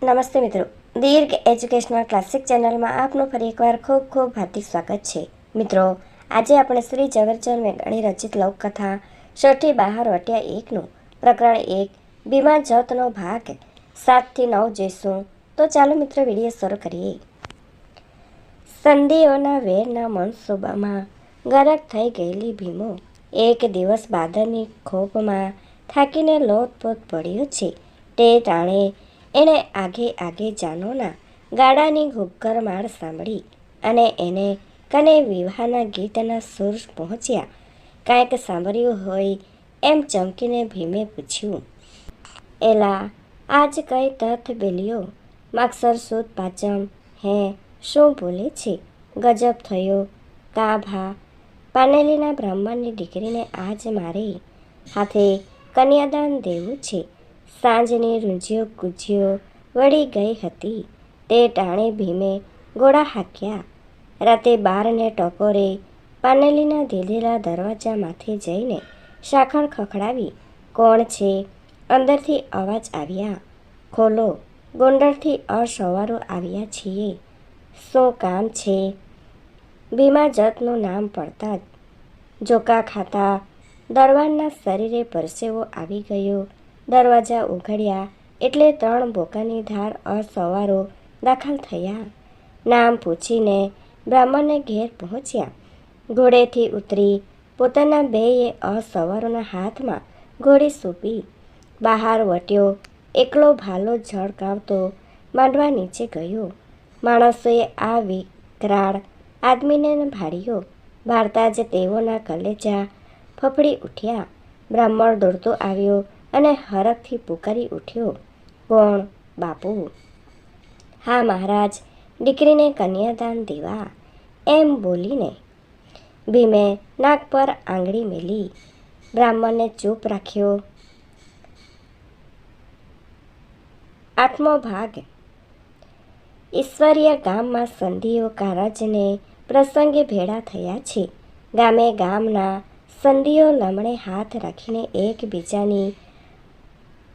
નમસ્તે મિત્રો, દીર્ઘ educational classic ચેનલમાં આપનું ફરી એકવાર ખૂબ ખૂબ હાર્દિક સ્વાગત છે. મિત્રો, આજે આપણે શ્રી ઝવેરચંદ મેઘાણી રચિત લોકકથા સોઠી બહાર વટ્યા એકનું પ્રકરણ 1 ભીમા જતનો ભાગ 7-9 જોઈશું. તો ચાલો મિત્રો વિડીયો શરૂ કરીએ. સંધિઓના વેરના મનસૂબામાં ગરક થઈ ગયેલી ભીમો એક દિવસ બાદરની ખોપમાં થાકીને લોથપોથ પડ્યો છે. તે ટાણે એણે આગે જાનોના ગાડાની ઘૂઘર માળ સાંભળી અને એને કને વિવાહના ગીતના સૂર પહોંચ્યા. કાંઈક સાંભળ્યું હોય એમ ચમકીને ભીમે પૂછ્યું, એલા, આજ કઈ તથ બેલ્યો? માગસર સુદ પાંચમ હે, શું બોલે છે? ગજબ થયો કા ભા, પાનેલીના બ્રાહ્મણની દીકરીને આજ મારે હાથે કન્યાદાન દેવું છે. સાંજની રૂંઝીઓ ગુંજીઓ વળી ગઈ હતી. તે ટાણે ભીમે ઘોડા હાંક્યા. રાતે 12ને ટકોરે પાનેલીના ધીધેલા દરવાજામાંથી જઈને સાંકળ ખખડાવી. કોણ છે? અંદરથી અવાજ આવ્યા. ખોલો, ગોંડલથી અસવારો આવ્યા છીએ. શું કામ છે? ભીમા જતનું નામ પડતા જ ઝોકા ખાતા દરવાનના શરીરે પરસેવો આવી ગયો. દરવાજા ઉઘડ્યા એટલે 3 બોકાની ધાર અસવારો દાખલ થયા. નામ પૂછીને બ્રાહ્મણને ઘેર પહોંચ્યા. ઘોડેથી ઉતરી પોતાના બેય અસવારોના હાથમાં ઘોડી સૂપી બહાર વટ્યો એકલો ભાલો ઝળકાવતો માંડવા નીચે ગયો. માણસોએ આ વિકરાળ આદમીને ભાળ્યો. ભારતા જ તેઓના કલેજા ફફડી ઉઠ્યા. બ્રાહ્મણ દોડતો આવ્યો અને હરખથી પુકારી ઉઠ્યો, કોણ બાપુ? હા મહારાજ, દીકરીને કન્યાદાન દેવા, એમ બોલીને ભીમે નાક પર આંગળી મેલી. બ્રાહ્મણને ચૂપ રાખ્યો. 8મો ભાગ. ઈશ્વરીય ગામમાં સંધિઓ કારજને પ્રસંગે ભેળા થયા છે. ગામે ગામના સંધિઓ લમણે હાથ રાખીને એકબીજાની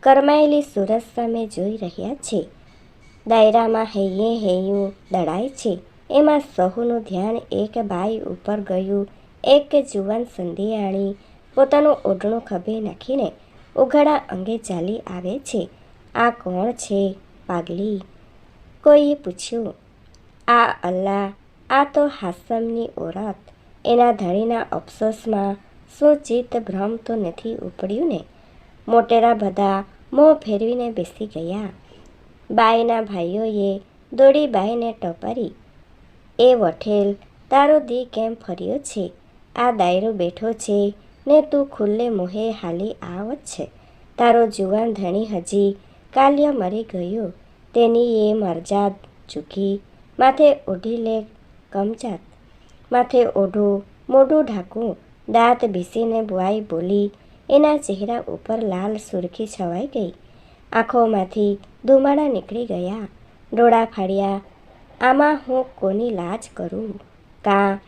કરમાયેલી સુરત સામે જોઈ રહ્યા છે. દાયરામાં હૈયે હૈયું દળાય છે. એમાં સહુનું ધ્યાન એક બાઈ ઉપર ગયું. એક જુવાન સંધિયાણી પોતાનું ઓઢણું ખભે નાખીને ઉઘાડા અંગે ચાલી આવે છે. આ કોણ છે પાગલી? કોઈએ પૂછ્યું. આ અલ્લા, આ તો હાસમની ઓરત. એના ધણીના અફસોસમાં શું ચિત્ત ભ્રમ તો નથી ઉપડ્યું ને? મોટેરા બધા મોં ફેરવીને બેસી ગયા. બાઈના ભાઈઓએ દોડી બાઈને ટપારી, એ વઠેલ, તારો દી કેમ ફર્યો છે? આ દાયરો બેઠો છે ને તું ખુલ્લે મોહે હાલી આવત છે. તારો જુવાન ધણી હજી કાલ્ય મરી ગયો. તેની એ મરજાદ ચૂકી. માથે ઓઢી લે કમચાત. માથે ઓઢું, મોઢું ઢાંકું. દાંત ભીસીને બાઈ બોલી. એના ચહેરા ઉપર લાલ સુરખી છવાઈ ગઈ. આંખોમાંથી ધુમાડા નીકળી ગયા. ડોળા ફાડ્યા. આમાં હું કોની લાજ કરું? કાં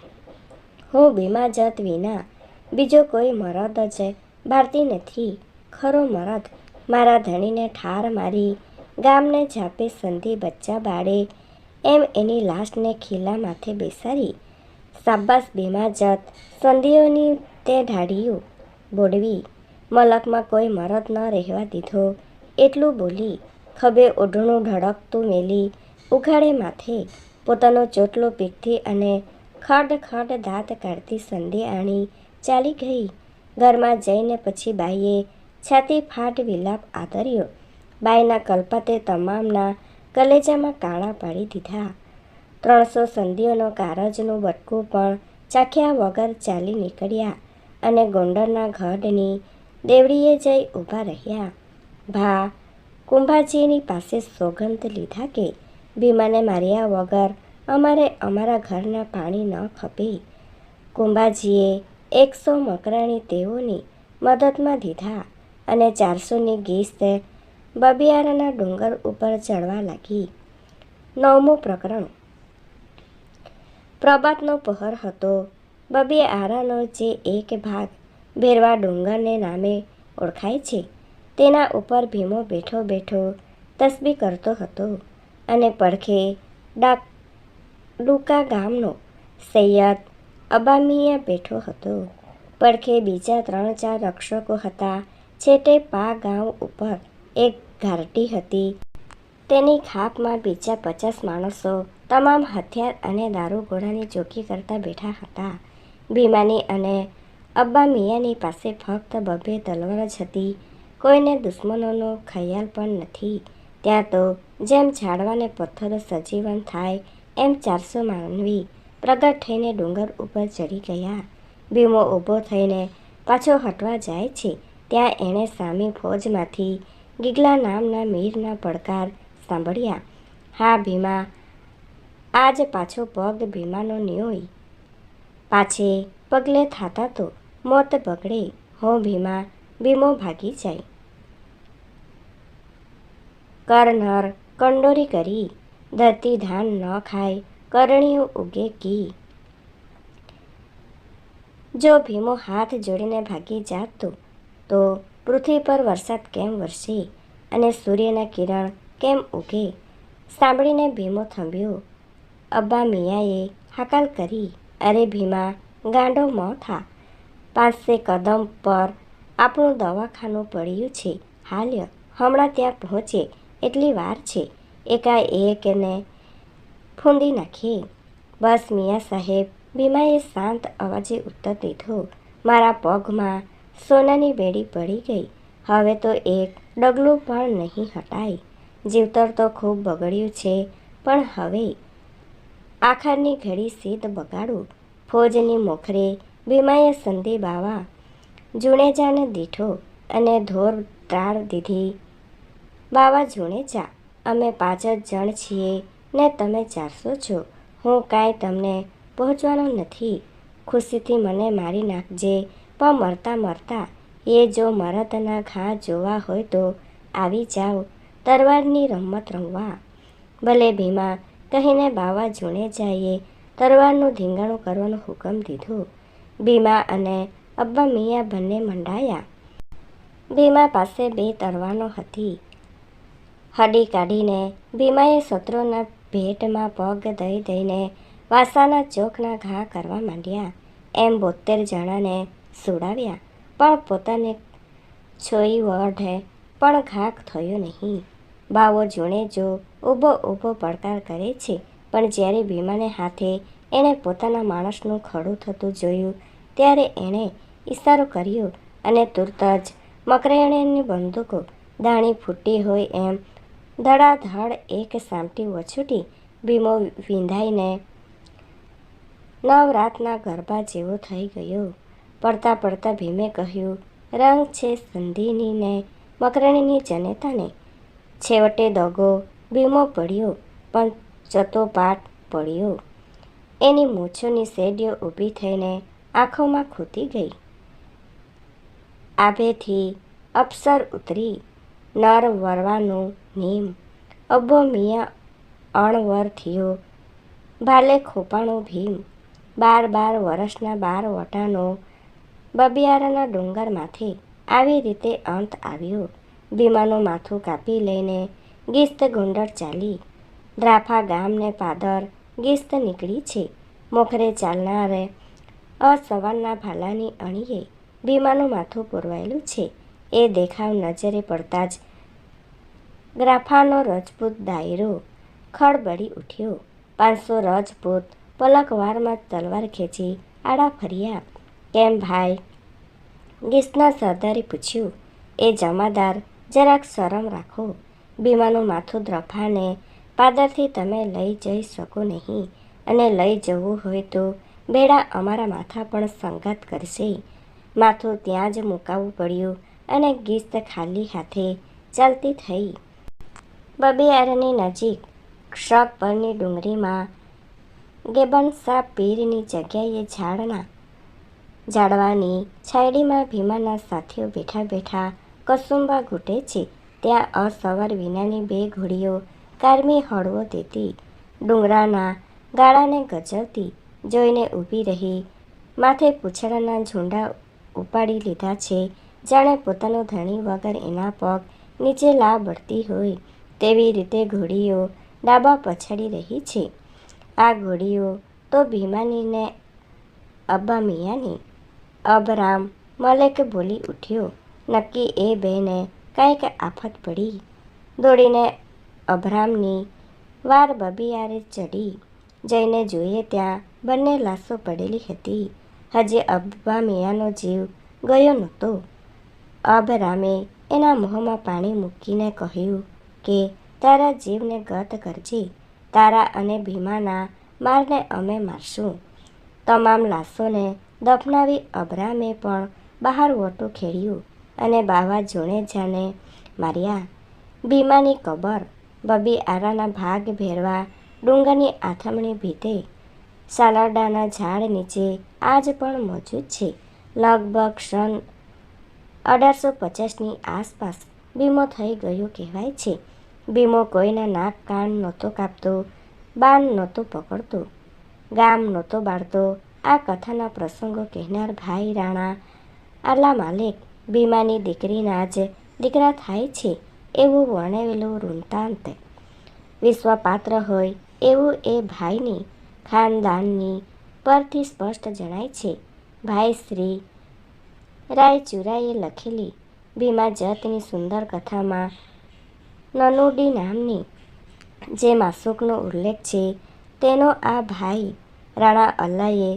હું ભીમા જત વિના બીજો કોઈ મરદ જ ભારતી નથી. ખરો મરદ મારા ધણીને ઠાર મારી ગામને જાપે સંધિ બચ્ચા બાળે એમ એની લાશને ખીલા માથે બેસાડી. શાબાશ ભીમા જત, સંધિઓની તે ઢાળીયું બોડવી. મલકમાં કોઈ મરદ ન રહેવા દીધો એટલું બોલી. ખભે ઓઢણું ઢળકતું મેલી ઉઘાડે માથે પોતાનો ચોટલો પીકથી અને ખડ દાંત કાઢતી સંધિયાણી ચાલી ગઈ. ઘરમાં જઈને પછી બાઈએ છાતી ફાટ વિલાપ આદર્યો. બાઈના કલ્પાતે તમામના કલેજામાં કાણા પાડી દીધા. 300 સંધિઓનો કારજનું બટકું પણ ચાખ્યા વગર ચાલી નીકળ્યા અને ગોંડલના ગઢની દેવડીએ જઈ ઊભા રહ્યા. ભા કુંભાજીની પાસે સોગંદ લીધા કે ભીમાને માર્યા વગર અમારે અમારા ઘરના પાણી ન ખપે. કુંભાજીએ 100 મકરાણી તેઓની મદદમાં દીધા અને 400ની ગીસ્ત બબિયારાના ડુંગર ઉપર ચડવા લાગી. 9મું પ્રકરણ. પ્રભાતનો પહર હતો. બબિયારાનો જે એક ભાગ ભેરવા ડુંગરને નામે ઓળખાય છે તેના ઉપર ભીમો બેઠો તસબી કરતો હતો અને પડખે ડુકા ગામનો સૈયદ અબામિયા બેઠો હતો. પડખે બીજા 3-4 રક્ષકો હતા. છેટે પા ગામ ઉપર એક ઘારટી હતી. તેની ખાપમાં બીજા 50 માણસો તમામ હથિયાર અને દારૂગોળાની ચોકી કરતા બેઠા હતા. ભીમાની અને અબ્બા મિયાની પાસે ફક્ત 2 તલવાર જ હતી. કોઈને દુશ્મનોનો ખયાલ પણ નથી. ત્યાં તો જેમ ઝાડવાને પથ્થરો સજીવન થાય એમ 400 માનવી પ્રગટ થઈને ડુંગર ઉપર ચડી ગયા. ભીમો ઊભો થઈને પાછો હટવા જાય છે ત્યાં એણે સામી ફૌજમાંથી ગીગલા નામના મીરના પડકાર સાંભળ્યા. હા ભીમા, આજ પાછો પગ ભીમાનો ન્યોય. પાછે પગલે થાતા તો મોત બગડે હો ભીમા. ભીમો ભાગી જાય. કરનર કંડોરી કરી, ધરતી ધાન ન ખાય, કરણીઓ ઉગે કી. જો ભીમો હાથ જોડીને ભાગી જાત તો પૃથ્વી પર વરસાદ કેમ વરસે અને સૂર્યના કિરણ કેમ ઉગે? સાંભળીને ભીમો થંભ્યો. અબ્બા મિયાએ હાકલ કરી, અરે ભીમા, ગાંડો મ થા. 500 કદમ પર આપણું દવાખાનું પડ્યું છે. હાલ્ય, હમણાં ત્યાં પહોંચે એટલી વાર છે. એકાએક એને ફૂંદી નાખીએ. બસ મિયા સાહેબ, ભીમાએ શાંત અવાજે ઉત્તર દીધો. મારા પગમાં સોનાની બેડી પડી ગઈ. હવે તો એક ડગલું પણ નહીં હટાય. જીવતર તો ખૂબ બગડ્યું છે, પણ હવે આખરની ઘડી સીધ બગાડું. ફૌજની મોખરે ભીમાએ સંધી બાવા જુણેજાને દીઠો અને ધોર ત્રાળ દીધી. બાવા જુણેજા, અમે 5 જ જણ છીએ ને તમે 400 છો. હું કાંઈ તમને પહોંચવાનો નથી. ખુશીથી મને મારી નાખજે, પણ મરતા મરતા એ જો મરદના ઘા જોવા હોય તો આવી જાઓ તરવારની રમત રમવા. ભલે ભીમા, કહીને બાવા જુણેજાએ તરવારનું ધીંગાણું કરવાનો હુકમ દીધો. ભીમા અને અબ્બા મિયા બંને મંડાયા. ભીમા પાસે 2 તરવાનો હતી. હડી કાઢીને ભીમાએ શત્રુના ભેટમાં પગ દઈ દઈને વાસાના ચોકના ઘા કરવા માંડ્યા. એમ 72 જણાને સુડાવ્યા, પણ પોતાને છોઈ વઢે પણ ઘા થયો નહીં. બાવો જુણેજો ઊભો ઊભો પડકાર કરે છે, પણ જ્યારે ભીમાને હાથે એણે પોતાના માણસનું ખડું થતું જોયું ત્યારે એણે ઈશારો કર્યો અને તુરત જ મકરેણીની બંદૂકો દાણી ફૂટી હોય એમ ધડાધડ એક સામટી વછૂટી. ભીમો વિંધાઈને નવરાતના ગરબા જેવો થઈ ગયો. પડતા પડતા ભીમે કહ્યું, રંગ છે સંધિની ને મકરણીની જનેતાને. છેવટે દગો ભીમો પડ્યો, પણ ચતોપાટ પડ્યો. એની મૂછોની શેડીઓ ઊભી થઈને આંખોમાં ખૂતી ગઈ. આભેથી અપસર ઉતરી. નર વરવાનું નીમ. અબ્બો મિયા અણવર થયો. ભાલે ખોપાણો ભીમ. 12 વર્ષના 12 વટાનો બબિયારાના ડુંગર માથે આવી રીતે અંત આવ્યો. ભીમાનું માથું કાપી લઈને ગિસ્ત ગુંડળ ચાલી. દ્રાફા ગામને પાદર ગિસ્ત નીકળી છે. મોખરે ચાલનારે અસવારના ભાલાની અણીએ ભીમાનું માથું પુરવાયેલું છે. એ દેખાવ નજરે પડતા જ ગ્રાફાનો રજપૂત દાયરો ખળબળી ઉઠ્યો. 500 રજપૂત પલકવારમાં તલવાર ખેંચી આડા ફર્યા. કેમ ભાઈ? ગિસ્તના સરદારે પૂછ્યું. એ જમાદાર, જરાક શરમ રાખો. ભીમાનું માથું દ્રાફાને પાદરથી તમે લઈ જઈ શકો નહીં, અને લઈ જવું હોય તો બેડા અમારા માથા પણ સંગાત કરશે. માથું ત્યાં જ મુકાવવું પડ્યું અને ગિસ્ત ખાલી હાથે ચાલતી થઈ. બબિયારાની નજીક શક પરની ડુંગરીમાં ગેબનશા પીરની જગ્યાએ ઝાડવાની છાયડીમાં ભીમાના સાથીઓ બેઠા બેઠા કસુંબા ઘૂંટે છે. ત્યાં અસવાર વિનાની 2 ઘોડીઓ કારમી હળવો દેતી ડુંગરાના ગાળાને ગજવતી જોઈને ઊભી રહી. માથે પૂંછડાના ઝૂંડા ઉપાડી લીધા છે, જાણે પોતાનો ધણી વગર એના પગ નીચે લા બળતી હોય. તેવી રીતે ઘોડીઓ ડાબા પછાડી રહી છે. આ ઘોડીઓ તો ભીમાનીને અબ્બા મિયાંની. અબરામ મલેક બોલી ઉઠ્યો, નક્કી એ બેને કાંઈક આફત પડી. દોડીને અબરામની વાર બબિયારે ચડી. જઈને જોઈએ ત્યાં બંને લાશો પડેલી હતી. હજી અબ્બા મિયાંનો જીવ ગયો નહોતો. અબરામે એના મોંમાં પાણી મૂકીને કહ્યું કે તારા જીવને ગત કરજે. તારા અને ભીમાના મારને અમે મારશું. તમામ લાશોને દફનાવી અબરામે પણ બહાર વોટું ખેડ્યું અને બાવા જુણેજાને માર્યા. ભીમાની કબર બબીઆરાના ભાગ ભેરવા ડુંગરની આથમણી ભીતે સાલાડાના ઝાડ નીચે આજ પણ મોજૂદ છે. લગભગ સન 1850ની આસપાસ ભીમો થઈ ગયો કહેવાય છે. ભીમો કોઈના નાક કાન નહોતો કાપતો, બાન નહોતો પકડતો, ગામ નહોતો બાળતો. આ કથાના પ્રસંગો કહેનાર ભાઈ રાણા આલા માલેક ભીમાની દીકરીના જ દીકરા થાય છે એવું વર્ણવેલું વૃત્તાંત વિશ્વાસપાત્ર હોય એવું એ ભાઈની ખાનદાની પરથી સ્પષ્ટ જણાય છે. ભાઈ શ્રી રાયચુરાએ લખેલી ભીમા જતની સુંદર કથામાં નનુડી નામની જે માસૂકનો ઉલ્લેખ છે તેનો આ ભાઈ રાણા અલ્લાએ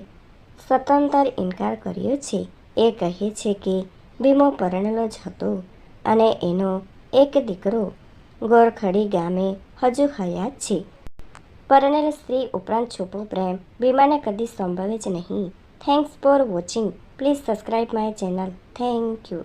સતંતર ઇનકાર કર્યો છે. એ કહે છે કે ભીમો પરણેલો જ હતો અને એનો એક દીકરો ગોરખડી ગામે હજુ હયાત છે. પરણેલ સ્ત્રી ઉપરાંત છૂપો પ્રેમ ભીમાને કદી સંભવે જ નહીં. Thanks for watching. Please subscribe my channel. Thank you.